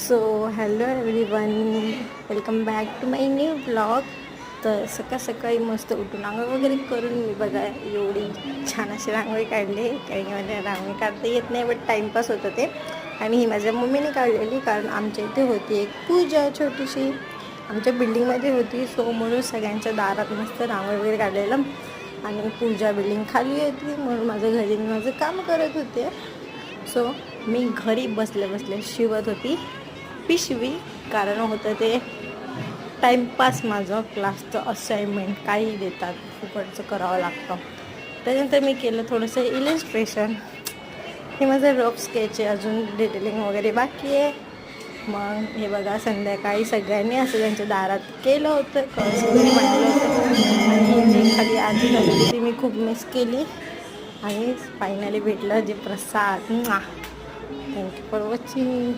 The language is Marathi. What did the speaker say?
So hello everyone, welcome back to my new blog. तर सकाळी मस्त उठून रांगोळी वगैरे करून मी बघा एवढी छान अशी रांगोळी काढली. काही मला रांगोळी काढता येत नाही, बट टाईमपास होतं ते. आणि ही माझ्या मम्मीने काढलेली, कारण आमच्या इथे होती एक पूजा छोटीशी, आमच्या बिल्डिंगमध्ये होती. सो म्हणून सगळ्यांच्या दारात मस्त रांगोळी वगैरे काढलेलं. आणि पूजा बिल्डिंग खाली होती, म्हणून माझ्या घरी मी माझं काम करत होते. सो मी घरी बसल्या शिवत होती पिशवी, कारण होतं ते टाईमपास. माझं क्लासचं असाइनमेंट काही देतात, फुकटचं करावं लागतं. त्याच्यानंतर मी केलं थोडंसं इलिस्ट्रेशन. हे माझं रफ स्केच आहे, अजून डिटेलिंग वगैरे बाकी आहे. मग हे बघा, संध्याकाळी सगळ्यांनी असं त्यांच्या दारात केलं होतं, कळस वगैरे बांधलं होतं. आणि जी खाली आजी झाली होती ती मी खूप मिस केली. आणि फायनली भेटलं जे प्रसाद. Thank you for watching.